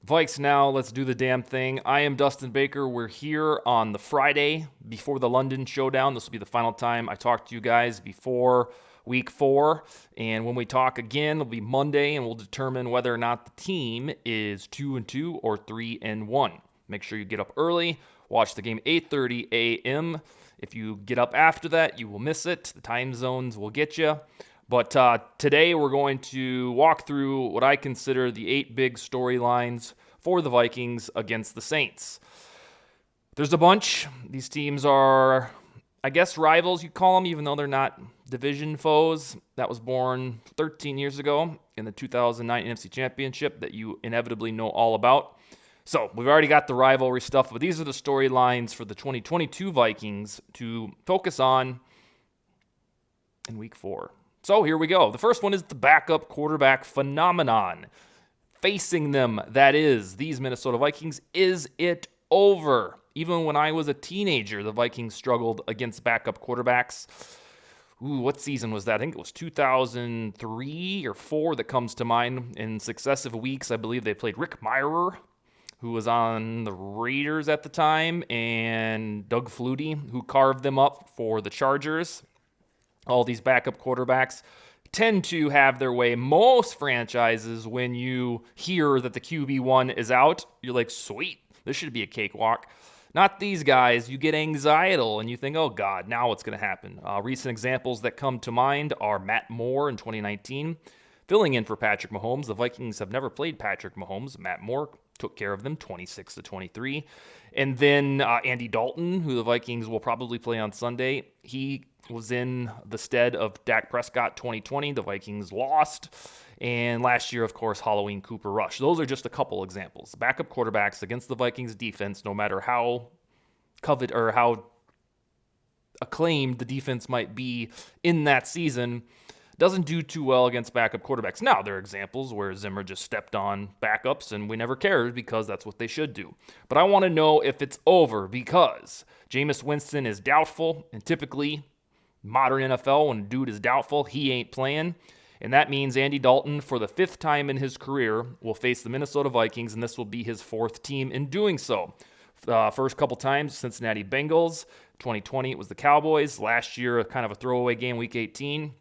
VikesNow, let's do the damn thing. I am Dustin Baker. We're here on the Friday before the London Showdown. This will be the final time I talk to you guys before week 4. And when we talk again, it'll be Monday, and we'll determine whether or not the team is 2-2 or 3-1. Make sure you get up early. Watch the game 8:30 a.m. If you get up after that, you will miss it. The time zones will get you. But today we're going to walk through what I consider the 8 big storylines for the Vikings against the Saints. There's a bunch. These teams are, I guess, rivals, you call them, even though they're not division foes. That was born 13 years ago in the 2009 NFC Championship that you inevitably know all about. So we've already got the rivalry stuff, but these are the storylines for the 2022 Vikings to focus on in week 4. So here we go. The first one is the backup quarterback phenomenon. Facing them, that is, these Minnesota Vikings, is it over? Even when I was a teenager, the Vikings struggled against backup quarterbacks. What season was that? I think it was 2003 or 4 that comes to mind. In successive weeks, I believe they played Rick Mirer, who was on the Raiders at the time, and Doug Flutie, who carved them up for the Chargers. All these backup quarterbacks tend to have their way. Most franchises, when you hear that the QB1 is out, you're like, sweet, this should be a cakewalk. Not these guys. You get anxiety and you think, oh, God, now what's going to happen? Recent examples that come to mind are Matt Moore in 2019, filling in for Patrick Mahomes. The Vikings have never played Patrick Mahomes. Matt Moore took care of them 26-23. And then Andy Dalton, who the Vikings will probably play on Sunday, he was in the stead of Dak Prescott 2020. The Vikings lost. And last year, of course, Halloween Cooper Rush. Those are just a couple examples. Backup quarterbacks against the Vikings defense, no matter how coveted or how acclaimed the defense might be in that season, doesn't do too well against backup quarterbacks. Now, there are examples where Zimmer just stepped on backups and we never cared because that's what they should do. But I want to know if it's over because Jameis Winston is doubtful, and typically modern NFL, when a dude is doubtful, he ain't playing. And that means Andy Dalton, for the 5th time in his career, will face the Minnesota Vikings, and this will be his 4th team in doing so. First couple times, Cincinnati Bengals. 2020, it was the Cowboys. Last year, kind of a throwaway game, Week 18.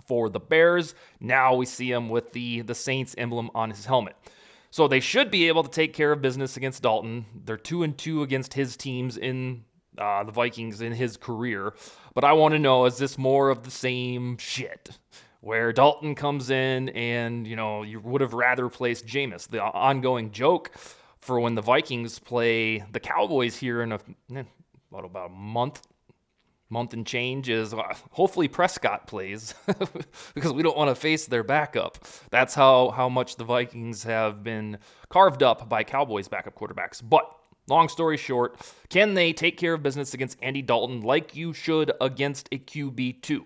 For the Bears. Now we see him with the Saints emblem on his helmet. So they should be able to take care of business against Dalton. They're 2-2 against his teams in the Vikings in his career. But I want to know, is this more of the same shit? Where Dalton comes in and, you would have rather placed Jameis. The ongoing joke for when the Vikings play the Cowboys here in about a month and change is hopefully Prescott plays because we don't want to face their backup. That's how much the Vikings have been carved up by Cowboys backup quarterbacks. But long story short, can they take care of business against Andy Dalton like you should against a QB2?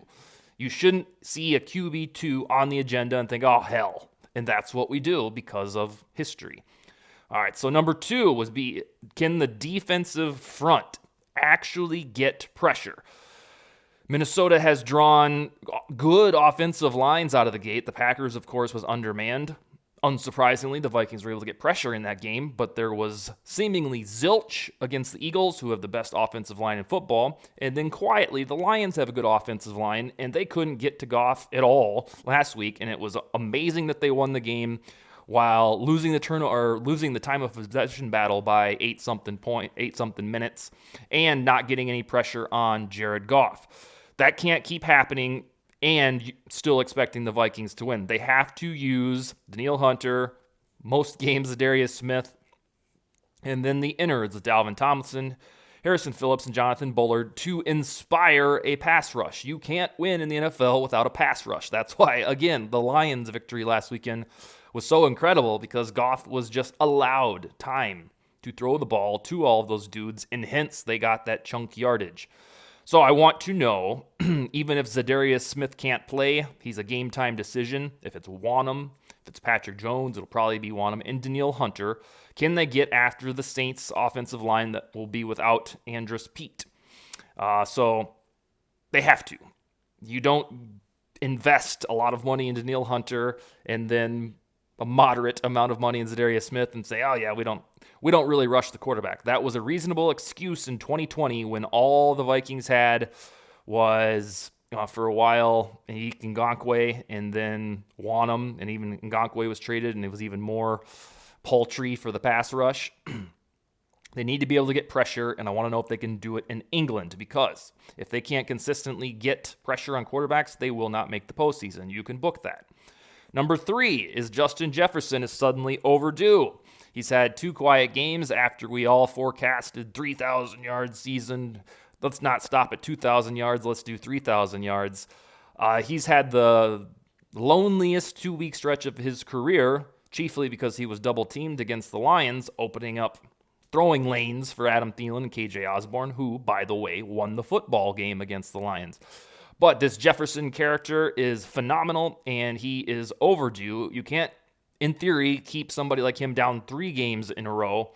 You shouldn't see a QB2 on the agenda and think, oh, hell. And that's what we do because of history. All right, so number 2 was can the defensive front actually get pressure? Minnesota has drawn good offensive lines out of the gate. The Packers, of course, was undermanned. Unsurprisingly, the Vikings were able to get pressure in that game, but there was seemingly zilch against the Eagles, who have the best offensive line in football. And then quietly, the Lions have a good offensive line, and they couldn't get to Goff at all last week. And it was amazing that they won the game while losing the time of possession battle by 8-something minutes, and not getting any pressure on Jared Goff. That can't keep happening, and still expecting the Vikings to win. They have to use Danielle Hunter, most games Zadarius Smith, and then the innards of Dalvin Tomlinson, Harrison Phillips, and Jonathan Bullard to inspire a pass rush. You can't win in the NFL without a pass rush. That's why, again, the Lions' victory last weekend was so incredible because Goff was just allowed time to throw the ball to all of those dudes, and hence they got that chunk yardage. So I want to know, even if Zadarius Smith can't play, he's a game-time decision. If it's Wanham, if it's Patrick Jones, it'll probably be Wanham and Danielle Hunter. Can they get after the Saints' offensive line that will be without Andrus Peat? So they have to. You don't invest a lot of money in Danielle Hunter and then a moderate amount of money in Zadarius Smith and say, oh yeah, we don't really rush the quarterback. That was a reasonable excuse in 2020 when all the Vikings had was for a while Ngakoue and then Wanham, and even Ngakoue was traded and it was even more paltry for the pass rush. They need to be able to get pressure, and I want to know if they can do it in England, because if they can't consistently get pressure on quarterbacks, they will not make the postseason. You can book that. Number 3 is Justin Jefferson is suddenly overdue. He's had 2 quiet games after we all forecasted 3,000-yard season. Let's not stop at 2,000 yards. Let's do 3,000 yards. He's had the loneliest 2-week stretch of his career, chiefly because he was double-teamed against the Lions, opening up throwing lanes for Adam Thielen and KJ Osborne, who, by the way, won the football game against the Lions. But this Jefferson character is phenomenal, and he is overdue. You can't, in theory, keep somebody like him down 3 games in a row.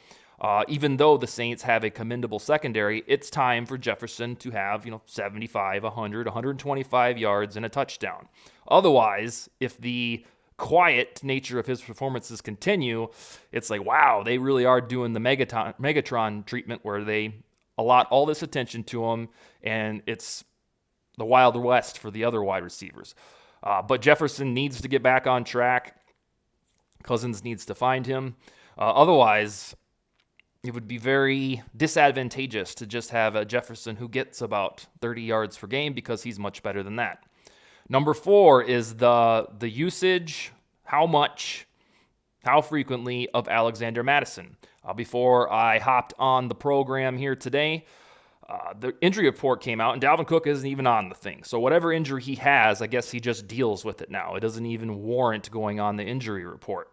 Even though the Saints have a commendable secondary, it's time for Jefferson to have, 75, 100, 125 yards and a touchdown. Otherwise, if the quiet nature of his performances continue, it's like, wow, they really are doing the Megatron treatment where they allot all this attention to him, and it's the Wild West for the other wide receivers. But Jefferson needs to get back on track. Cousins needs to find him. Otherwise, it would be very disadvantageous to just have a Jefferson who gets about 30 yards per game, because he's much better than that. Number 4 is the usage, how much, how frequently, of Alexander Madison. Before I hopped on the program here today, the injury report came out, and Dalvin Cook isn't even on the thing. So whatever injury he has, I guess he just deals with it now. It doesn't even warrant going on the injury report.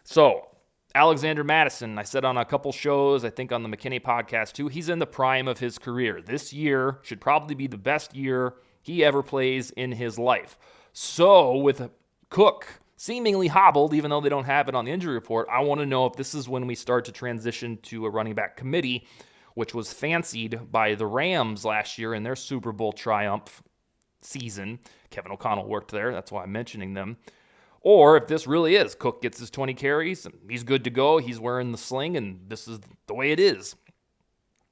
So Alexander Madison, I said on a couple shows, I think on the McKinney podcast too, he's in the prime of his career. This year should probably be the best year he ever plays in his life. So with Cook seemingly hobbled, even though they don't have it on the injury report, I want to know if this is when we start to transition to a running back committee, which was fancied by the Rams last year in their Super Bowl triumph season. Kevin O'Connell worked there. That's why I'm mentioning them. Or if this really is, Cook gets his 20 carries, he's good to go, he's wearing the sling, and this is the way it is.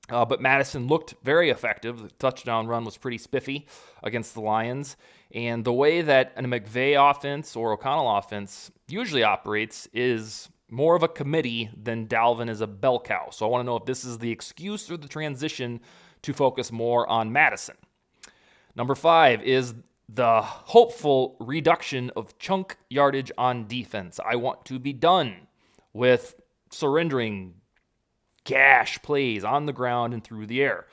But Madison looked very effective. The touchdown run was pretty spiffy against the Lions. And the way that a McVay offense or O'Connell offense usually operates is more of a committee than Dalvin is a bell cow. So I want to know if this is the excuse or the transition to focus more on Madison. Number 5 is the hopeful reduction of chunk yardage on defense. I want to be done with surrendering gash plays on the ground and through the air.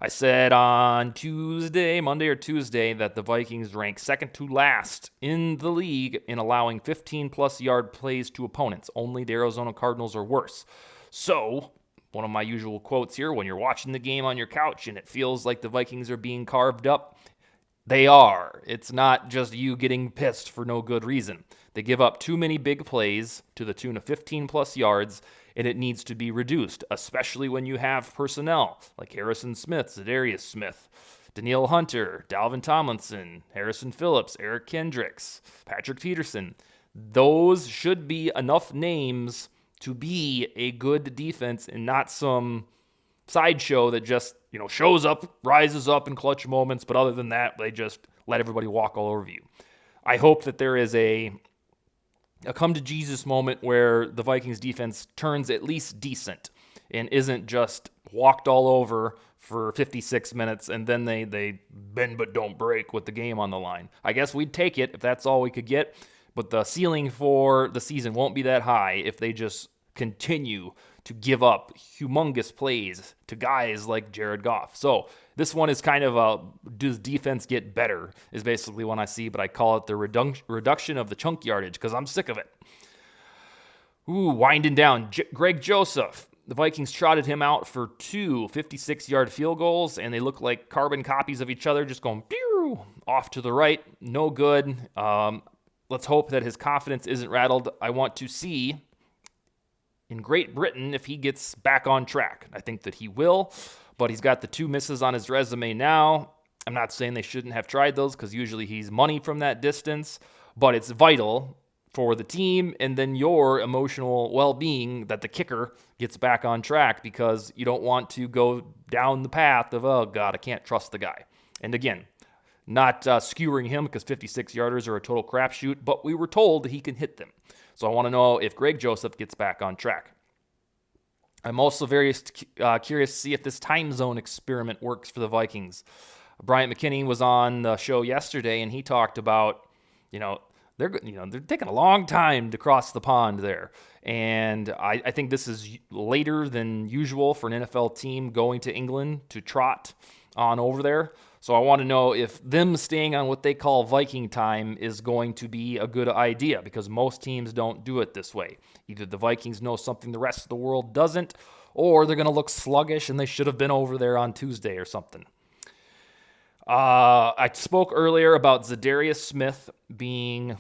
I said on Monday or Tuesday, that the Vikings rank second to last in the league in allowing 15-plus yard plays to opponents. Only the Arizona Cardinals are worse. So, one of my usual quotes here, when you're watching the game on your couch and it feels like the Vikings are being carved up, they are. It's not just you getting pissed for no good reason. They give up too many big plays to the tune of 15-plus yards, and it needs to be reduced, especially when you have personnel like Harrison Smith, Zadarius Smith, Danielle Hunter, Dalvin Tomlinson, Harrison Phillips, Eric Kendricks, Patrick Peterson. Those should be enough names to be a good defense and not some sideshow that just, shows up, rises up in clutch moments, but other than that, they just let everybody walk all over you. I hope that there is a come to Jesus moment where the Vikings defense turns at least decent and isn't just walked all over for 56 minutes and then they bend but don't break with the game on the line. I guess we'd take it if that's all we could get, but the ceiling for the season won't be that high if they just continue to give up humongous plays to guys like Jared Goff. So this one is kind of does defense get better is basically what I see, but I call it the reduction of the chunk yardage because I'm sick of it. Winding down. Greg Joseph. The Vikings trotted him out for 2 56-yard field goals, and they look like carbon copies of each other, just going pew, off to the right. No good. Let's hope that his confidence isn't rattled. I want to see in Great Britain if he gets back on track. I think that he will, but he's got the 2 misses on his resume now. I'm not saying they shouldn't have tried those because usually he's money from that distance, but it's vital for the team and then your emotional well-being that the kicker gets back on track, because you don't want to go down the path of, oh God, I can't trust the guy. And again, not skewering him, because 56-yarders are a total crapshoot, but we were told that he can hit them. So I want to know if Greg Joseph gets back on track. I'm also very curious to see if this time zone experiment works for the Vikings. Bryant McKinney was on the show yesterday, and he talked about, they're taking a long time to cross the pond there. And I think this is later than usual for an NFL team going to England to trot on over there. So I want to know if them staying on what they call Viking time is going to be a good idea, because most teams don't do it this way. Either the Vikings know something the rest of the world doesn't, or they're going to look sluggish and they should have been over there on Tuesday or something. I spoke earlier about Zadarius Smith being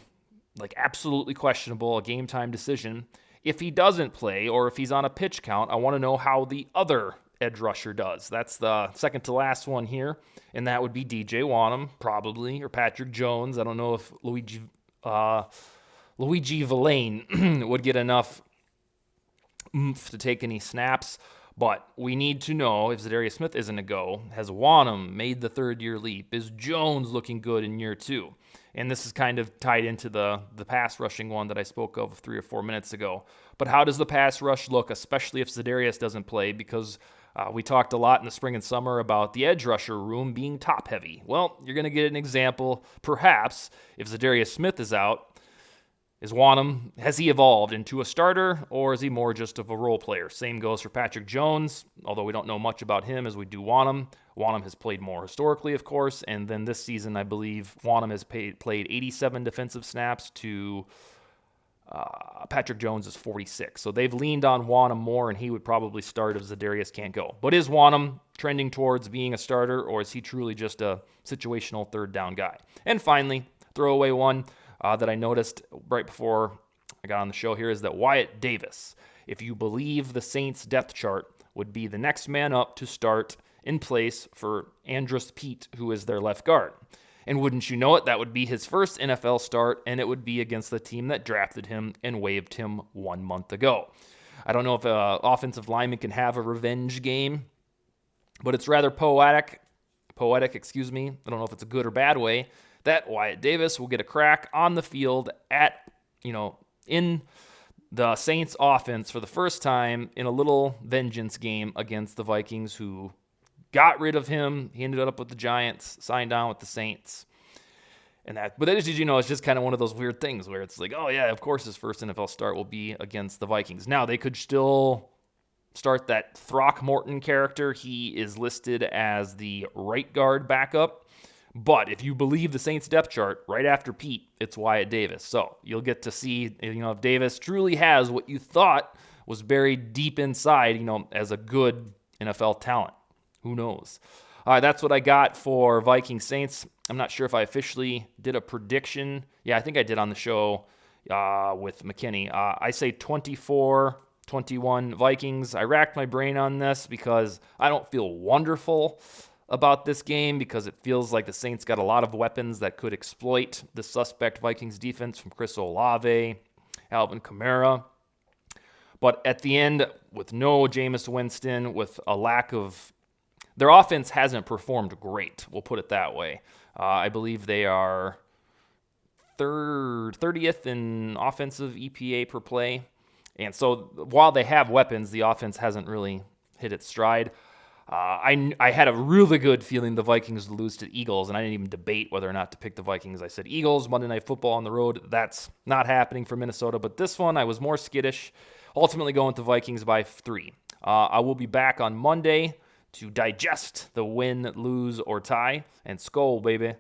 absolutely questionable, a game time decision. If he doesn't play, or if he's on a pitch count, I want to know how the other edge rusher does. That's the second to last one here, and that would be DJ Wonnum, probably, or Patrick Jones. I don't know if Luigi Villain would get enough oomph to take any snaps, but we need to know if Zadarius Smith isn't a go. Has Wonnum made the third-year leap? Is Jones looking good in year two? And this is kind of tied into the pass rushing one that I spoke of 3 or 4 minutes ago. But how does the pass rush look, especially if Zadarius doesn't play? Because we talked a lot in the spring and summer about the edge rusher room being top-heavy. Well, you're going to get an example, perhaps, if Zadarius Smith is out. Is Wonnum, has he evolved into a starter, or is he more just of a role player? Same goes for Patrick Jones, although we don't know much about him as we do Wonnum. Wonnum has played more historically, of course, and then this season, I believe, Wonnum has played 87 defensive snaps to Patrick Jones is 46. So they've leaned on Wonnum more, and he would probably start if Zadarius can't go. But is Wonnum trending towards being a starter, or is he truly just a situational third down guy? And finally, throwaway one that I noticed right before I got on the show here is that Wyatt Davis, if you believe the Saints depth chart, would be the next man up to start in place for Andrus Peat, who is their left guard. And wouldn't you know it, that would be his first NFL start, and it would be against the team that drafted him and waived him 1 month ago. I don't know if an offensive lineman can have a revenge game, but it's rather poetic, I don't know if it's a good or bad way, that Wyatt Davis will get a crack on the field in the Saints offense for the first time in a little vengeance game against the Vikings, who got rid of him. He ended up with the Giants, signed on with the Saints. But as you know, it's just kind of one of those weird things where it's like, oh yeah, of course his first NFL start will be against the Vikings. Now, they could still start that Throckmorton character. He is listed as the right guard backup. But if you believe the Saints depth chart, right after Pete, it's Wyatt Davis. So you'll get to see, if Davis truly has what you thought was buried deep inside, as a good NFL talent. Who knows? All right, that's what I got for Vikings Saints. I'm not sure if I officially did a prediction. Yeah, I think I did on the show with McKinney. I say 24-21 Vikings. I racked my brain on this because I don't feel wonderful about this game, because it feels like the Saints got a lot of weapons that could exploit the suspect Vikings defense, from Chris Olave, Alvin Kamara. But at the end, with no Jameis Winston, with a lack of... Their offense hasn't performed great, we'll put it that way. I believe they are 30th in offensive EPA per play. And so while they have weapons, the offense hasn't really hit its stride. I had a really good feeling the Vikings would lose to the Eagles, and I didn't even debate whether or not to pick the Vikings. I said Eagles, Monday Night Football on the road. That's not happening for Minnesota. But this one, I was more skittish, ultimately going with the Vikings by 3. I will be back on Monday to digest the win, lose, or tie, and skol, baby.